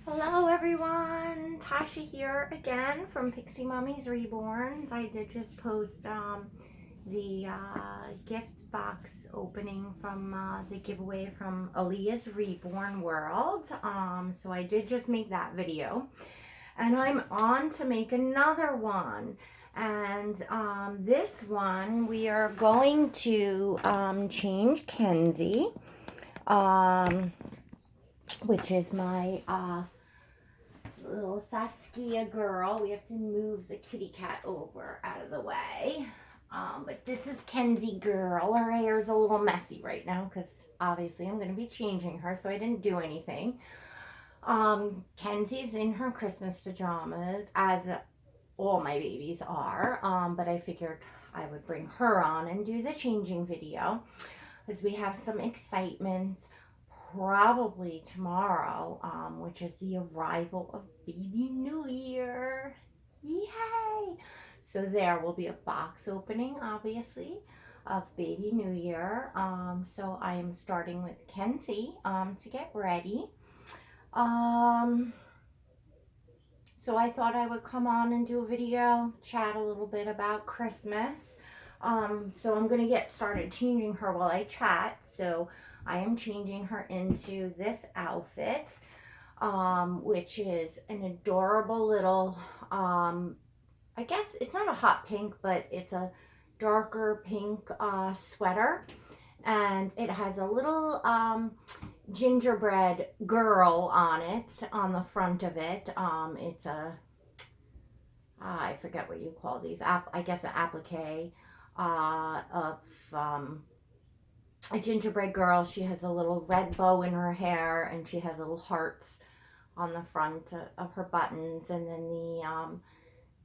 Hello everyone, Tasha here again from Pixie Mommy's Reborns. I did just post the gift box opening from the giveaway from Aaliyah's Reborn World. So I did just make that video, and I'm on to make another one. And this one we are going to change Kenzie, which is my little Saskia girl. We have to move the kitty cat over out of the way. But this is Kenzie girl. Her hair's a little messy right now because obviously I'm going to be changing her, so I didn't do anything. Kenzie's in her Christmas pajamas, as all my babies are, but I figured I would bring her on and do the changing video because we have some excitement probably tomorrow, which is the arrival of Baby New Year. Yay! So there will be a box opening, obviously, of Baby New Year. So I am starting with Kenzie to get ready. So I thought I would come on and do a video, chat a little bit about Christmas. So I'm going to get started changing her while I chat. So I am changing her into this outfit, which is an adorable little, I guess it's not a hot pink, but it's a darker pink sweater. And it has a little gingerbread girl on it, on the front of it. It's I forget what you call these, I guess an applique of a gingerbread girl. She has a little red bow in her hair, and she has little hearts on the front of her buttons, and then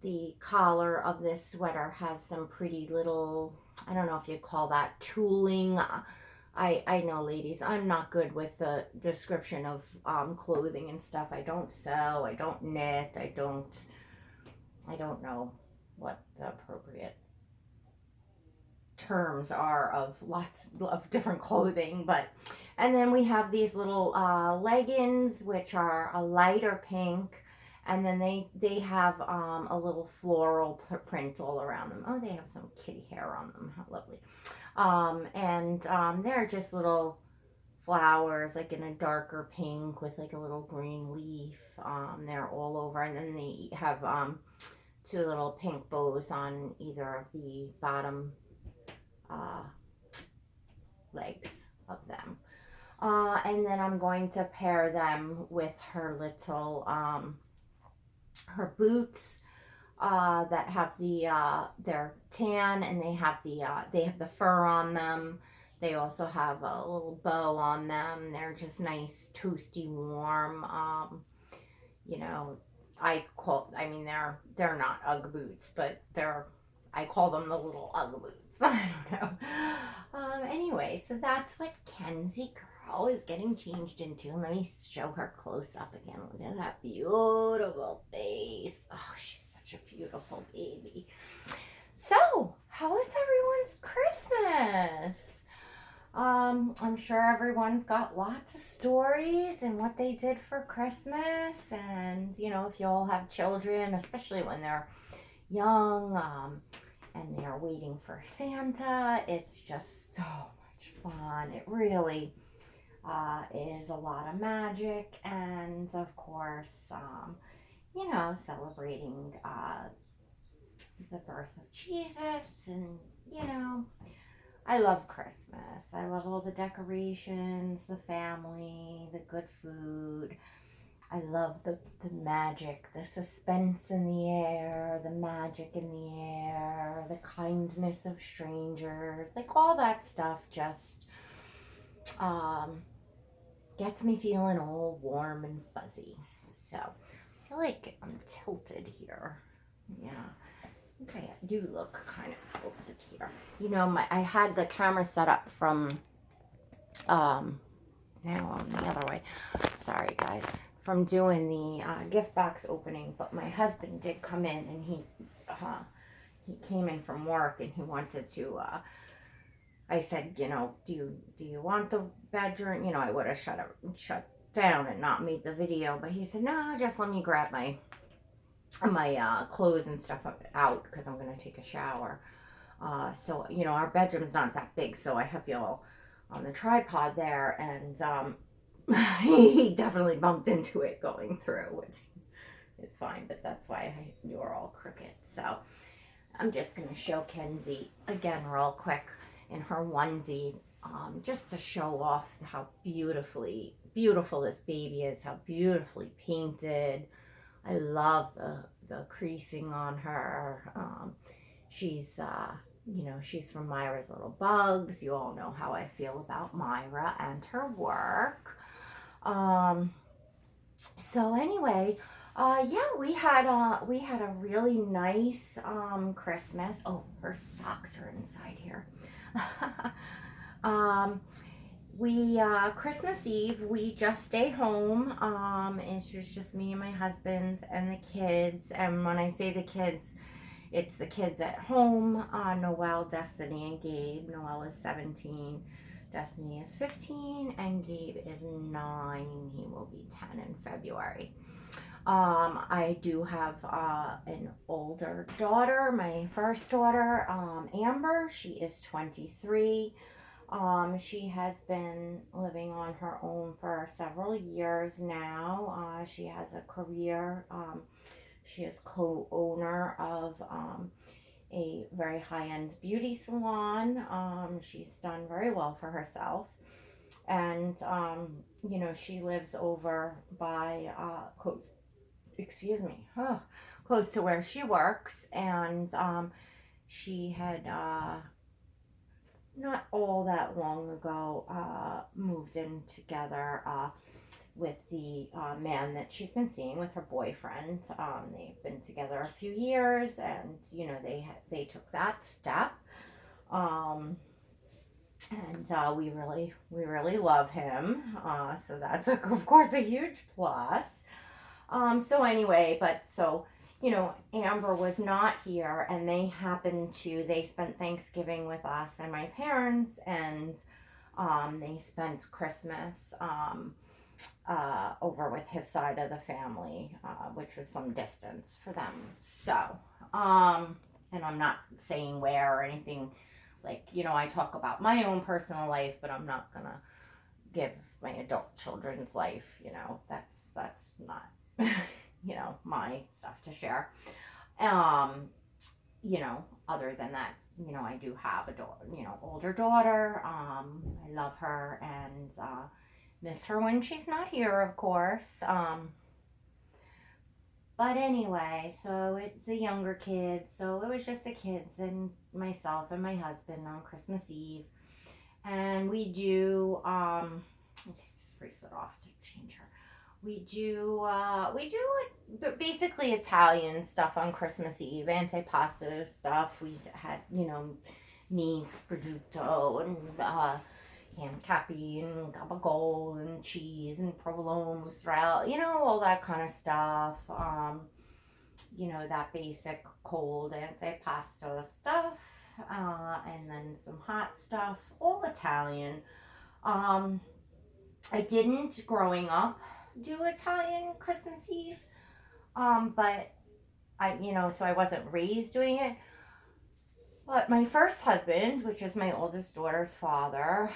the collar of this sweater has some pretty little, I don't know if you'd call that tooling. I know, ladies, I'm not good with the description of clothing and stuff. I don't sew, I don't knit, I don't know what the appropriate terms are of lots of different clothing. But and then we have these little leggings, which are a lighter pink, and then they have a little floral print all around them. Oh, they have some kitty hair on them. How lovely. They're just little flowers, like in a darker pink with like a little green leaf. They're all over, and then they have two little pink bows on either of the bottom legs of them. And then I'm going to pair them with her little her boots that have they're tan, and they have the fur on them. They also have a little bow on them. They're just nice, toasty, warm. You know, I mean, they're not Ugg boots, but I call them the little Ugg boots. I don't know. Anyway, so that's what Kenzie girl is getting changed into. And let me show her close up again. Look at that beautiful face. Oh, she's such a beautiful baby. So, how was everyone's Christmas? I'm sure everyone's got lots of stories and what they did for Christmas. And, you know, if you all have children, especially when they're young, and they're waiting for Santa, it's just so much fun. It really is a lot of magic, and of course, you know, celebrating the birth of Jesus. And, you know, I love Christmas. I love all the decorations, the family, the good food. I love the magic, the suspense in the air, the magic in the air, the kindness of strangers. Like, all that stuff just gets me feeling all warm and fuzzy. So I feel like I'm tilted here. Yeah, I think I do look kind of tilted here. You know, I had the camera set up from now I'm the other way. Sorry, guys. From doing the gift box opening, but my husband did come in, and he came in from work, and he wanted to I said, you know, do you want the bedroom? You know, I would have shut down and not made the video, but he said, no, just let me grab my clothes and stuff out because I'm going to take a shower. So, you know, our bedroom's not that big, so I have y'all on the tripod there, and he definitely bumped into it going through, which is fine, but that's why you're all crooked. So I'm just going to show Kenzie again real quick in her onesie, just to show off how beautiful this baby is, how beautifully painted. I love the creasing on her. She's, you know, she's from Myra's Little Bugs. You all know how I feel about Myra and her work. So anyway, yeah, we had a really nice Christmas. Oh, her socks are inside here. Christmas Eve, we just stayed home. It was just me and my husband and the kids. And when I say the kids, it's the kids at home, Noelle, Destiny, and Gabe. Noelle is 17, Destiny is 15, and Gabe is 9. He will be 10 in February. I do have an older daughter, my first daughter, Amber. She is 23. She has been living on her own for several years now. She has a career. She is co-owner of a very high-end beauty salon. She's done very well for herself. And, you know, she lives over by, close to where she works. And she had, not all that long ago, moved in together with the man that she's been seeing with her boyfriend. They've been together a few years, and you know they took that step, and we really love him. So that's of course a huge plus. So anyway, you know, Amber was not here, and they spent Thanksgiving with us and my parents, and they spent Christmas over with his side of the family, which was some distance for them. So, and I'm not saying where or anything, like, you know, I talk about my own personal life, but I'm not gonna give my adult children's life, you know, that's not, you know, my stuff to share. You know, other than that, you know, I do have a daughter, you know, older daughter. I love her, and miss her when she's not here, of course. But anyway, so it's the younger kids. So it was just the kids and myself and my husband on Christmas Eve. And we do, let me take this bracelet off to change her. We do basically Italian stuff on Christmas Eve, antipasto stuff. We had, you know, meats, prosciutto, and ham cappy, and gabagool, and cheese, and provolone, mozzarella, you know, all that kind of stuff. You know, that basic cold antipasto stuff, and then some hot stuff, all Italian. I didn't, growing up, do Italian Christmas Eve, but so I wasn't raised doing it. But my first husband, which is my oldest daughter's father,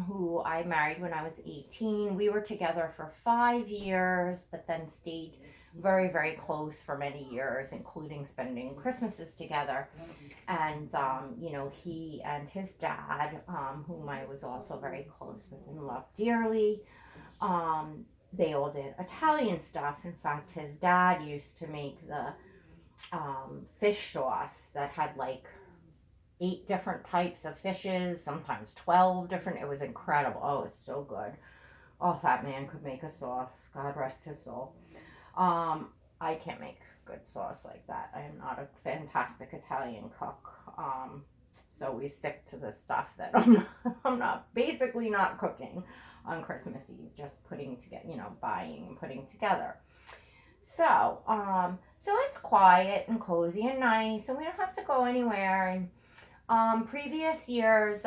who I married when I was 18, we were together for 5 years, but then stayed very, very close for many years, including spending Christmases together. And, you know, he and his dad, whom I was also very close with and loved dearly, they all did Italian stuff. In fact, his dad used to make the fish sauce that had like 8 different types of fishes, sometimes 12 different. It was incredible. Oh, it was so good. Oh, that man could make a sauce. God rest his soul. I can't make good sauce like that. I am not a fantastic Italian cook. So we stick to the stuff that I'm not basically not cooking on Christmas Eve, just putting together, you know, buying and putting together. So, so it's quiet and cozy and nice, and we don't have to go anywhere. And previous years,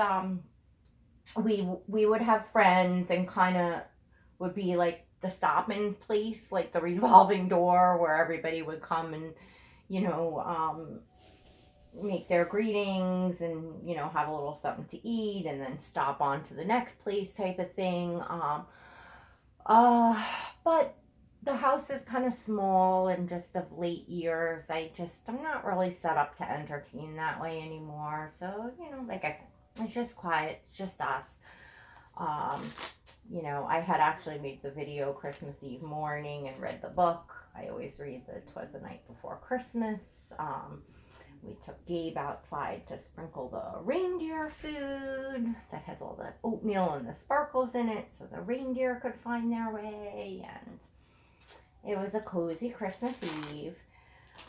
we would have friends and kind of would be like the stopping place, like the revolving door where everybody would come and, you know, make their greetings and, you know, have a little something to eat and then stop on to the next place type of thing. Uh, but the house is kind of small, and just of late years, I'm not really set up to entertain that way anymore. So, you know, like I said, it's just quiet, it's just us. Um, you know, I had actually made the video Christmas Eve morning and read the book. I always read the 'Twas the Night Before Christmas. We took Gabe outside to sprinkle the reindeer food that has all the oatmeal and the sparkles in it so the reindeer could find their way. And it was a cozy Christmas Eve.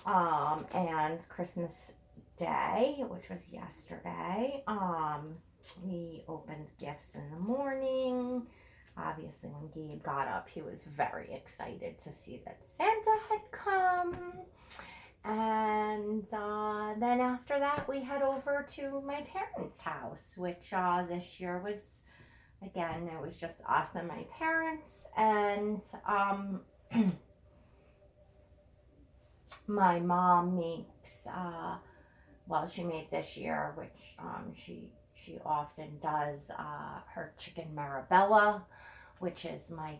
And Christmas Day, which was yesterday, we opened gifts in the morning. Obviously, when Gabe got up, he was very excited to see that Santa had come. And then after that, we head over to my parents' house, which this year was, again, it was just us and my parents. And my mom makes, well, she made this year, which she often does, her chicken marabella, which is my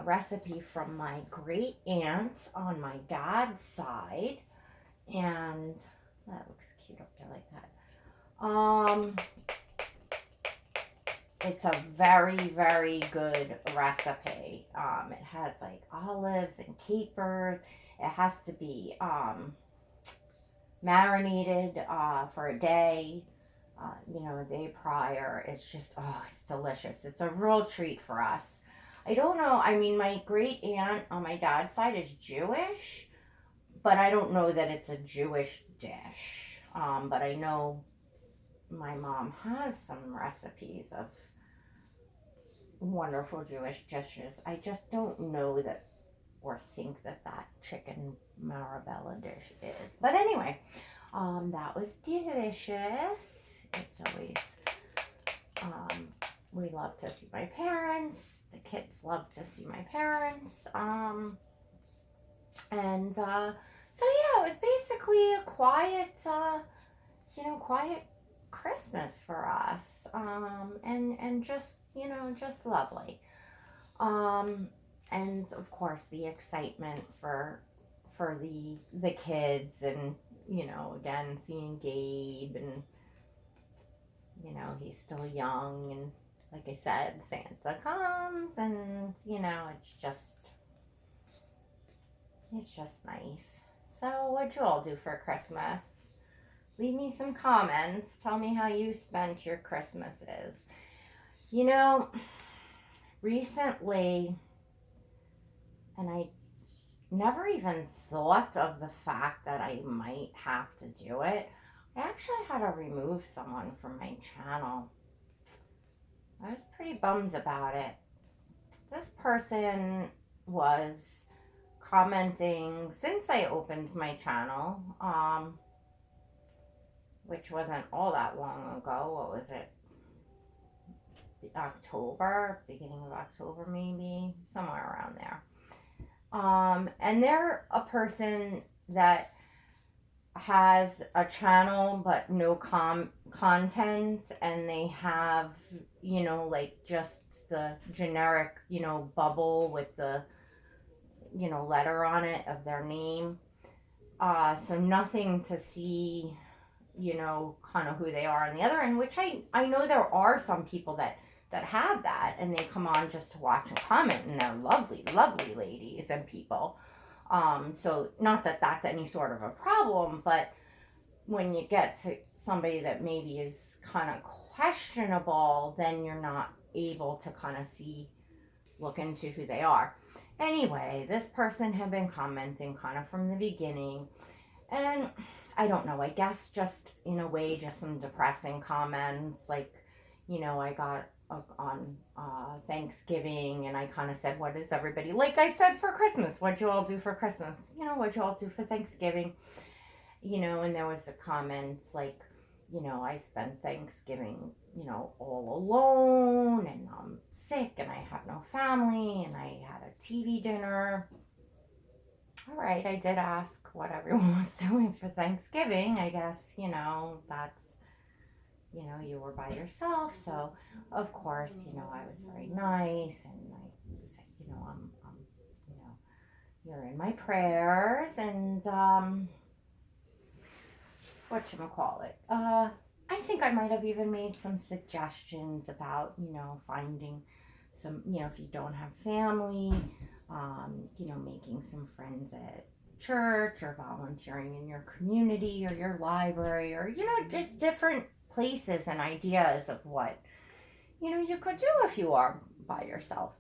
recipe from my great aunt on my dad's side. And that looks cute up there like that. It's a very, very good recipe. It has like olives and capers. It has to be marinated for a day, you know, a day prior. It's just, oh, it's delicious. It's a real treat for us. I don't know. I mean, my great aunt on my dad's side is Jewish, but I don't know that it's a Jewish dish. But I know my mom has some recipes of wonderful Jewish dishes. I just don't know that or think that chicken marabella dish is. But anyway, that was delicious. It's always, we love to see my parents. The kids love to see my parents. So yeah, it was basically a quiet, quiet Christmas for us. And just, just lovely. And of course the excitement for the kids, and, again, seeing Gabe, and, he's still young, and like I said, Santa comes, and, it's just nice. So what'd you all do for Christmas? Leave me some comments. Tell me how you spent your Christmases. Recently, and I never even thought of the fact that I might have to do it. I actually had to remove someone from my channel. I was pretty bummed about it. This person was commenting since I opened my channel, which wasn't all that long ago. What was it? October, beginning of October, maybe, somewhere around there. And they're a person that has a channel but no content, and they have, like just the generic, bubble with the, letter on it of their name. So nothing to see, kind of who they are on the other end, which I know there are some people that have that, and they come on just to watch and comment, and they're lovely, lovely ladies and people. So not that that's any sort of a problem, but when you get to somebody that maybe is kind of questionable, then you're not able to kind of look into who they are. Anyway, this person had been commenting kind of from the beginning, and I don't know, I guess just in a way, just some depressing comments, like, I got on Thanksgiving, and I kind of said, what is everybody, like I said, for Christmas? What'd you all do for Christmas? What'd you all do for Thanksgiving? And there was a comment like, I spent Thanksgiving, all alone, and I'm sick and I have no family and I had a TV dinner. All right, I did ask what everyone was doing for Thanksgiving. I guess, that's, you were by yourself. So, of course, I was very nice and I said, you know, you're in my prayers and, whatchamacallit, I think I might have even made some suggestions about, finding some, if you don't have family, making some friends at church or volunteering in your community or your library or, just different places and ideas of what, you could do if you are by yourself.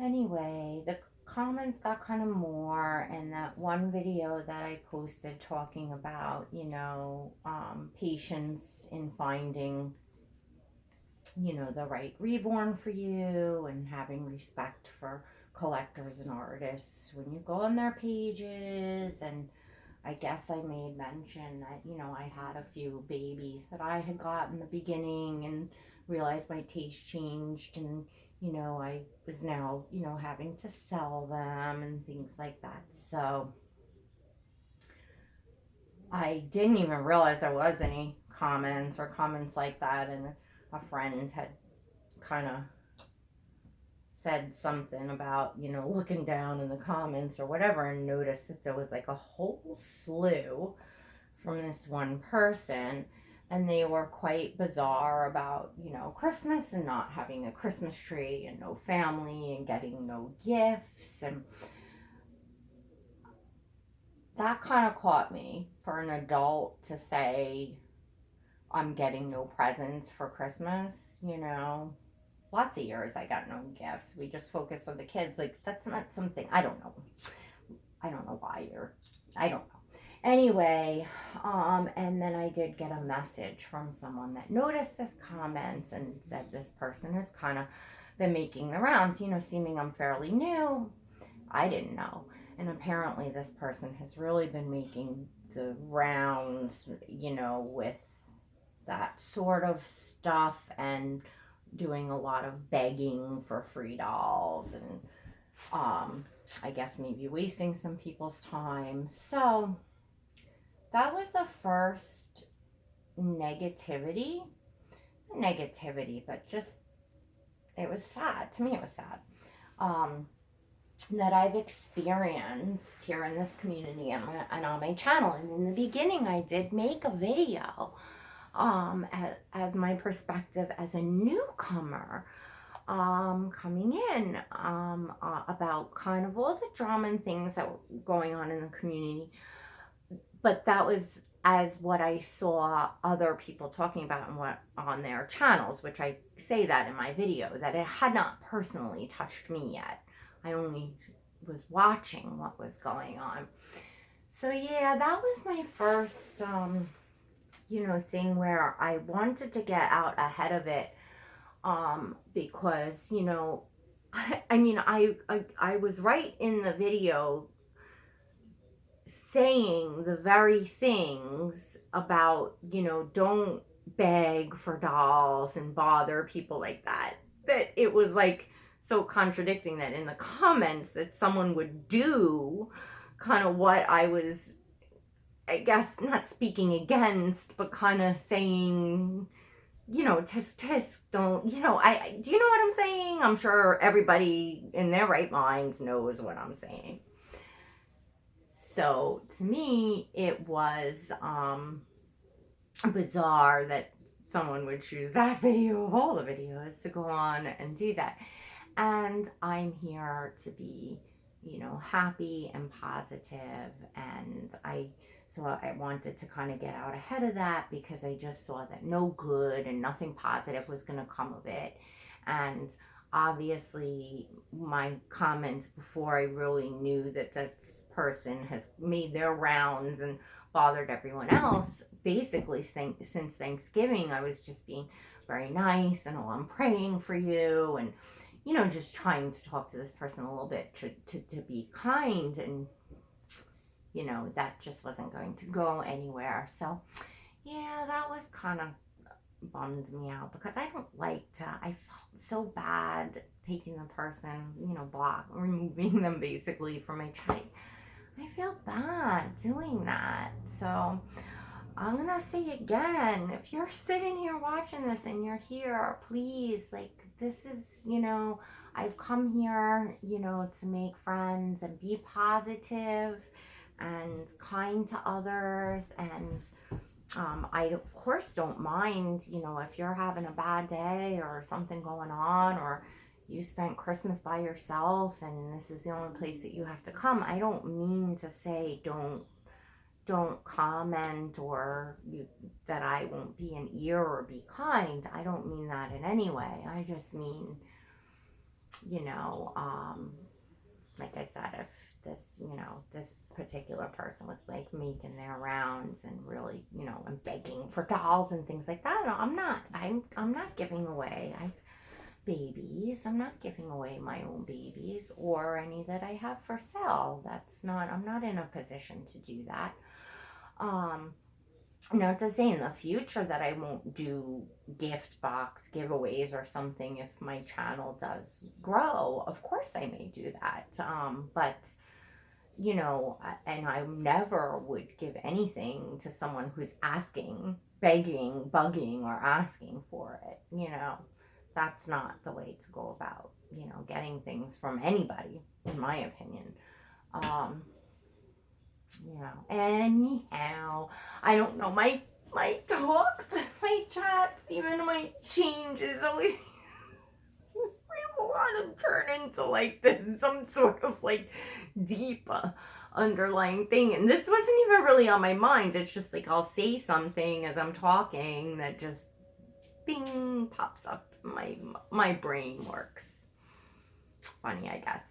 Anyway, the comments got kind of more, and that one video that I posted talking about, patience in finding, the right reborn for you and having respect for collectors and artists when you go on their pages. And I guess I made mention that, I had a few babies that I had got in the beginning and realized my taste changed and, I was now, having to sell them and things like that. So I didn't even realize there was any comments like that. And a friend had kind of said something about, looking down in the comments or whatever and noticed that there was like a whole slew from this one person, and they were quite bizarre about, Christmas and not having a Christmas tree and no family and getting no gifts. And that kind of caught me for an adult to say, I'm getting no presents for Christmas, Lots of years I got no gifts. We just focused on the kids. Like, that's not something, I don't know. I don't know why I don't know. Anyway, and then I did get a message from someone that noticed this comment and said this person has kind of been making the rounds, seeming I'm fairly new. I didn't know. And apparently this person has really been making the rounds, with that sort of stuff and doing a lot of begging for free dolls and I guess maybe wasting some people's time. So that was the first negativity, but just, it was sad. To me, it was sad. That I've experienced here in this community and on my channel. And in the beginning, I did make a video as my perspective as a newcomer coming in about kind of all the drama and things that were going on in the community. But that was as what I saw other people talking about and what on their channels, which I say that in my video, that it had not personally touched me yet. I only was watching what was going on. So yeah, that was my first thing where I wanted to get out ahead of it, because, I was right in the video saying the very things about, don't beg for dolls and bother people like that it was like so contradicting that in the comments that someone would do kind of what I was, I guess, not speaking against, but kind of saying, tisk, don't, do you know what I'm saying? I'm sure everybody in their right minds knows what I'm saying. So to me, it was bizarre that someone would choose that video of all the videos to go on and do that. And I'm here to be, happy and positive. And so I wanted to kind of get out ahead of that because I just saw that no good and nothing positive was going to come of it. And obviously my comments before I really knew that this person has made their rounds and bothered everyone else, basically since Thanksgiving, I was just being very nice and, oh, I'm praying for you, and just trying to talk to this person a little bit to be kind, and that just wasn't going to go anywhere. So yeah, that was kind of bums me out because I don't like to, I felt so bad taking the person, removing them basically from my chat. I feel bad doing that. So I'm gonna say again, if you're sitting here watching this and you're here, please, like, this is, I've come here, to make friends and be positive and kind to others. And I, of course, don't mind, if you're having a bad day or something going on, or you spent Christmas by yourself and this is the only place that you have to come. I don't mean to say don't comment, or that I won't be an ear or be kind. I don't mean that in any way. I just mean, like I said, if this particular person was like making their rounds and really, and begging for dolls and things like that, no, I'm not giving away babies. I'm not giving away my own babies or any that I have for sale. I'm not in a position to do that. Not to say in the future that I won't do gift box giveaways or something if my channel does grow. Of course I may do that. But and I never would give anything to someone who's asking, begging, bugging, or asking for it. That's not the way to go about, getting things from anybody, in my opinion. Anyhow, I don't know, my talks, my chats, even my changes always want to turn into like this, some sort of like deep underlying thing. And this wasn't even really on my mind. It's just like I'll say something as I'm talking that just bing pops up. My brain works funny, I guess.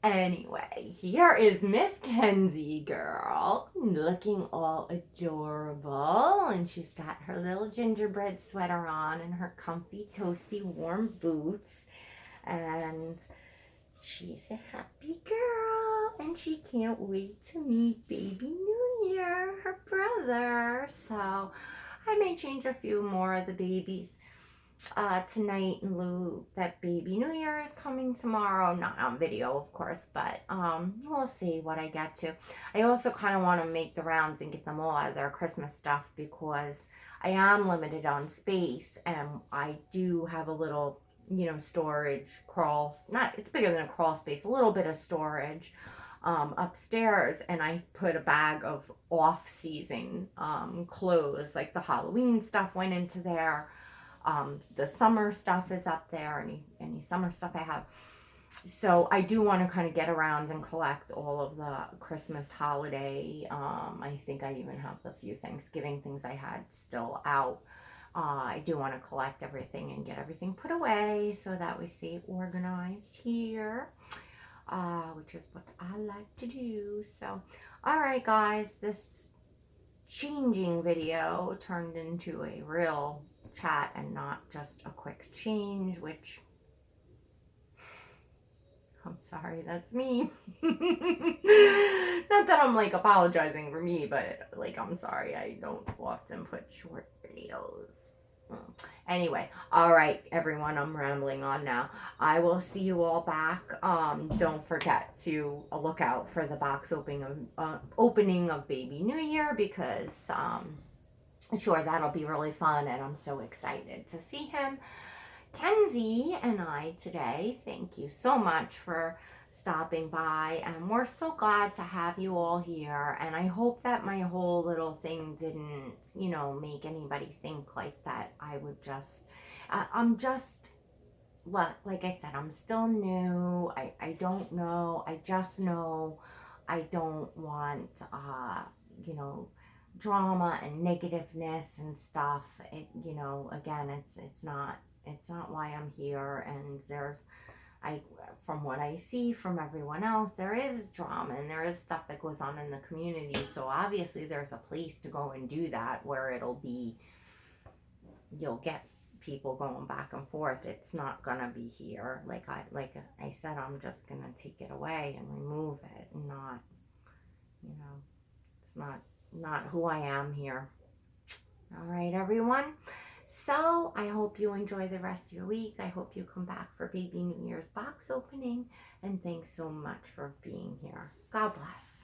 Anyway, here is Miss Kenzie girl, looking all adorable, and she's got her little gingerbread sweater on and her comfy, toasty, warm boots, and she's a happy girl, and she can't wait to meet Baby New Year, her brother. So I may change a few more of the babies tonight in lieu that Baby New Year is coming tomorrow. Not on video, of course, but we'll see what I get to. I also kind of want to make the rounds and get them all out of their Christmas stuff because I am limited on space, and I do have a little, storage it's bigger than a crawl space, a little bit of storage upstairs, and I put a bag of off-season clothes, like the Halloween stuff went into there. The summer stuff is up there, any summer stuff I have. So I do want to kind of get around and collect all of the Christmas holiday. I think I even have the few Thanksgiving things I had still out. I do want to collect everything and get everything put away so that we stay organized here, which is what I like to do. So, all right, guys, this changing video turned into a real chat and not just a quick change, which I'm sorry, that's me. Not that I'm like apologizing for me, but like I'm sorry, I don't often put short videos. Anyway, all right, everyone, I'm rambling on now. I will see you all back. Don't forget to look out for the box opening of Baby New Year, because sure, that'll be really fun, and I'm so excited to see him. Kenzie and I today, thank you so much for stopping by, and we're so glad to have you all here. And I hope that my whole little thing didn't, make anybody think like that I would just, I'm just, like I said, I'm still new. I don't know. I just know I don't want, drama and negativeness and stuff. Again, it's not why I'm here. And from what I see from everyone else, there is drama and there is stuff that goes on in the community. So obviously there's a place to go and do that where you'll get people going back and forth. It's not gonna be here. Like I said, I'm just gonna take it away and remove it, and not, it's not who I am here. All right, everyone. So I hope you enjoy the rest of your week. I hope you come back for baby New Year's box opening. And thanks so much for being here. God bless.